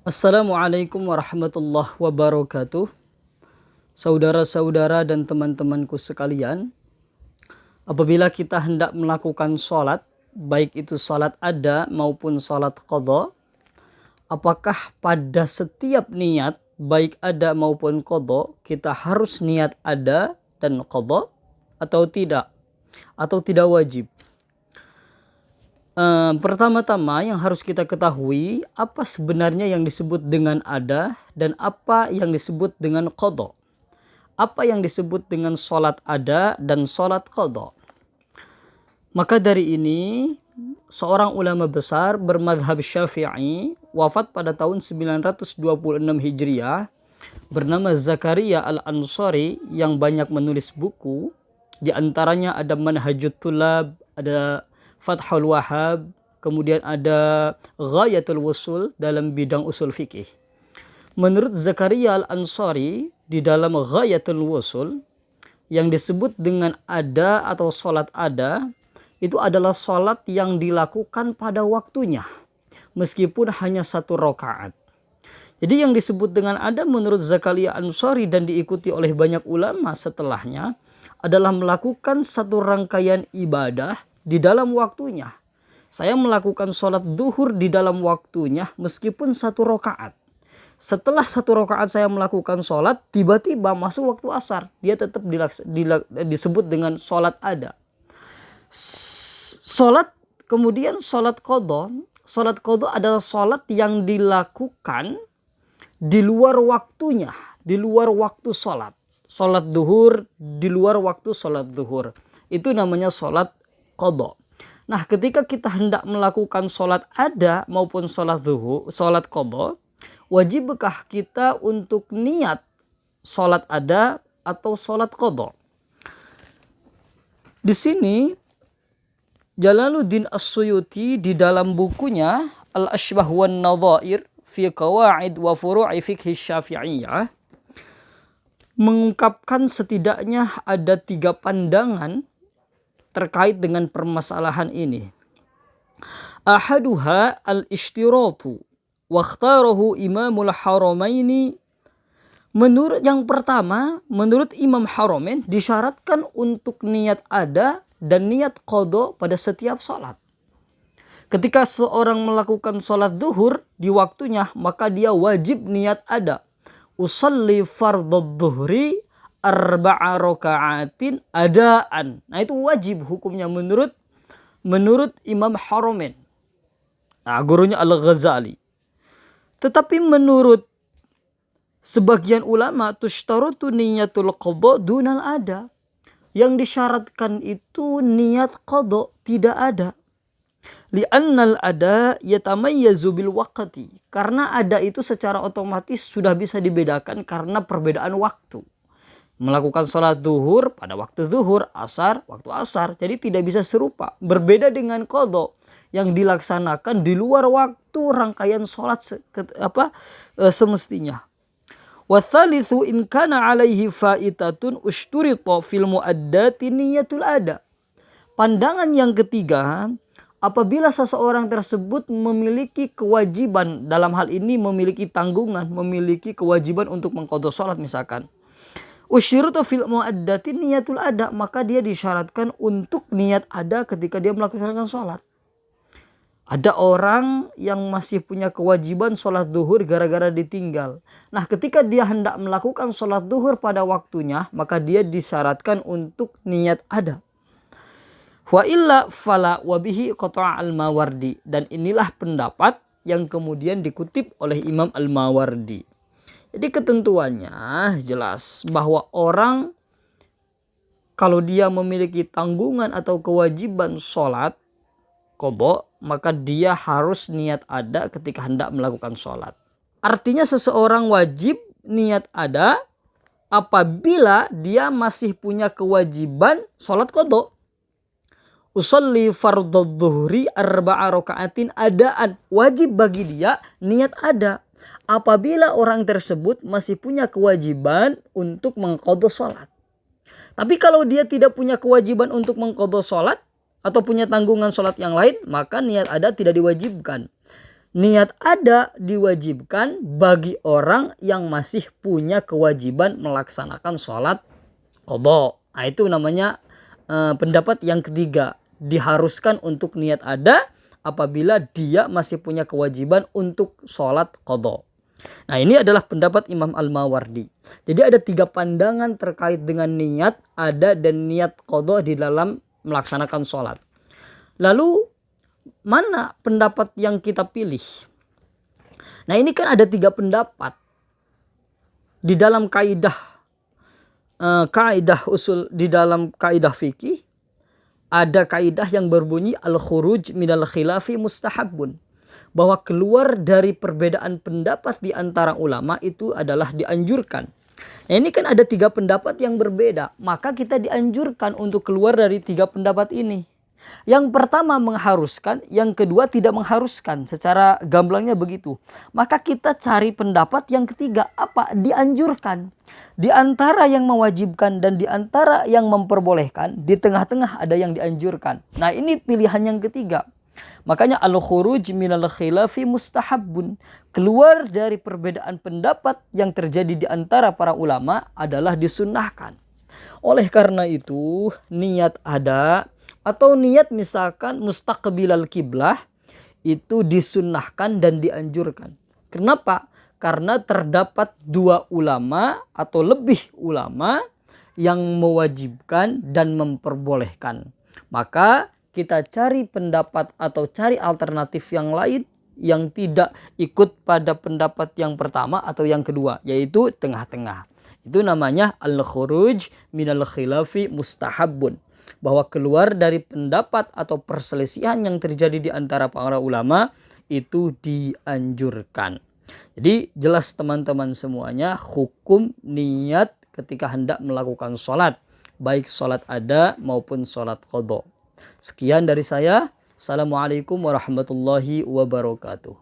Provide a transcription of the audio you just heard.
Assalamualaikum warahmatullahi wabarakatuh. Saudara-saudara dan teman-temanku sekalian, apabila kita hendak melakukan sholat, baik itu sholat ada maupun sholat qadha, apakah pada setiap niat, baik ada maupun qadha, kita harus niat ada dan qadha atau tidak? Atau tidak wajib? Pertama-tama yang harus kita ketahui apa sebenarnya yang disebut dengan ada dan apa yang disebut dengan qadha. Apa yang disebut dengan sholat ada dan sholat qadha. Maka dari ini seorang ulama besar bermadhab Syafi'i wafat pada tahun 926 Hijriah bernama Zakaria Al-Ansari yang banyak menulis buku. Di antaranya ada Manhajut Tulab, ada Fathul Wahhab, kemudian ada Ghayatul Wusul dalam bidang usul fikih. Menurut Zakaria Al-Ansari, di dalam Ghayatul Wusul, yang disebut dengan ada atau sholat ada, itu adalah sholat yang dilakukan pada waktunya, meskipun hanya 1 rakaat. Jadi yang disebut dengan ada menurut Zakaria Al-Ansari dan diikuti oleh banyak ulama setelahnya, adalah melakukan satu rangkaian ibadah di dalam waktunya. Saya melakukan sholat zuhur di dalam waktunya meskipun 1 rakaat. Setelah 1 rakaat saya melakukan sholat, tiba-tiba masuk waktu asar. Dia tetap disebut dengan sholat ada. Sholat, kemudian sholat qadha. Sholat qadha adalah sholat yang dilakukan di luar waktunya, di luar waktu sholat. Sholat zuhur di luar waktu sholat zuhur. Itu namanya sholat qadha. Nah, ketika kita hendak melakukan sholat ada maupun sholat zuhur, sholat qadha, wajibkah kita untuk niat sholat ada atau sholat qadha? Di sini Jalaluddin As-Suyuti di dalam bukunya Al-Ashbah wan Nadhair fi Qawaid wa Furu'i Fiqh Syafi'iyah mengungkapkan setidaknya ada 3 pandangan terkait dengan permasalahan ini. Ahaduha al-ishtiratu wa ikhtarahu Imamul Haramaini. Menurut yang pertama, menurut Imam Haramain disyaratkan untuk niat ada dan niat qadha pada setiap sholat. Ketika seorang melakukan sholat zuhur di waktunya, maka dia wajib niat ada. Usalli fardhu dhuhri 4 raka'atin adaan. Nah, itu wajib hukumnya menurut Imam Haramain. Nah, gurunya Al-Ghazali. Tetapi menurut sebagian ulama tushtarutu niyatul qadha dunal ada. Yang disyaratkan itu niat qadha, tidak ada. Li'annal ada yatamayyazu bil waqti. Karena ada itu secara otomatis sudah bisa dibedakan karena perbedaan waktu. Melakukan sholat zuhur pada waktu zuhur, asar, waktu asar. Jadi tidak bisa serupa. Berbeda dengan qadha yang dilaksanakan di luar waktu rangkaian sholat semestinya. Wathalithu in kana alaihi faitatun ushturita fil muaddati niyatul ada. Pandangan yang ketiga, apabila seseorang tersebut memiliki kewajiban, dalam hal ini memiliki tanggungan, memiliki kewajiban untuk mengqadha sholat misalkan. Ushturita fil muaddati niyatul ada, maka dia disyaratkan untuk niat ada ketika dia melakukan sholat. Ada orang yang masih punya kewajiban sholat zuhur gara-gara ditinggal. Nah, ketika dia hendak melakukan sholat zuhur pada waktunya, maka dia disyaratkan untuk niat ada. Wa illa fala wabihi qata'a al-Mawardi. Dan inilah pendapat yang kemudian dikutip oleh Imam Al-Mawardi. Jadi ketentuannya jelas bahwa orang kalau dia memiliki tanggungan atau kewajiban sholat qadha, maka dia harus niat ada ketika hendak melakukan sholat. Artinya seseorang wajib niat ada apabila dia masih punya kewajiban sholat qadha. Usolli fardhu dhuhri 4 raka'atin adaan. Wajib bagi dia niat ada apabila orang tersebut masih punya kewajiban untuk mengqadha sholat. Tapi kalau dia tidak punya kewajiban untuk mengqadha sholat atau punya tanggungan sholat yang lain, maka niat ada tidak diwajibkan. Niat ada diwajibkan bagi orang yang masih punya kewajiban melaksanakan sholat qadha. Nah, itu namanya pendapat yang ketiga. Diharuskan untuk niat ada apabila dia masih punya kewajiban untuk sholat qadha. Nah, ini adalah pendapat Imam Al-Mawardi. Jadi ada 3 pandangan terkait dengan niat ada dan niat qadha di dalam melaksanakan sholat. Lalu mana pendapat yang kita pilih? Nah, ini kan ada 3 pendapat di dalam kaidah usul, di dalam kaidah fikih. Ada kaidah yang berbunyi al-khuruj minal khilafi mustahabun, bahwa keluar dari perbedaan pendapat di antara ulama itu adalah dianjurkan. Nah, ini kan ada 3 pendapat yang berbeda, maka kita dianjurkan untuk keluar dari 3 pendapat ini. Yang pertama mengharuskan, yang kedua tidak mengharuskan. Secara gamblangnya begitu. Maka kita cari pendapat yang ketiga, apa? Dianjurkan. Di antara yang mewajibkan dan di antara yang memperbolehkan, di tengah-tengah ada yang dianjurkan. Nah, ini pilihan yang ketiga. Makanya al-khuruj minal khilafi mustahabun. Keluar dari perbedaan pendapat yang terjadi di antara para ulama adalah disunnahkan. Oleh karena itu, niat ada atau niat misalkan mustaqbilal kiblah itu disunnahkan dan dianjurkan. Kenapa? Karena terdapat 2 ulama atau lebih ulama yang mewajibkan dan memperbolehkan. Maka kita cari pendapat atau cari alternatif yang lain yang tidak ikut pada pendapat yang pertama atau yang kedua, yaitu tengah-tengah. Itu namanya al-khuruj minal khilafi mustahabun, bahwa keluar dari pendapat atau perselisihan yang terjadi di antara para ulama itu dianjurkan. Jadi jelas teman-teman semuanya hukum niat ketika hendak melakukan sholat, baik sholat ada maupun sholat qadha. Sekian dari saya. Assalamualaikum warahmatullahi wabarakatuh.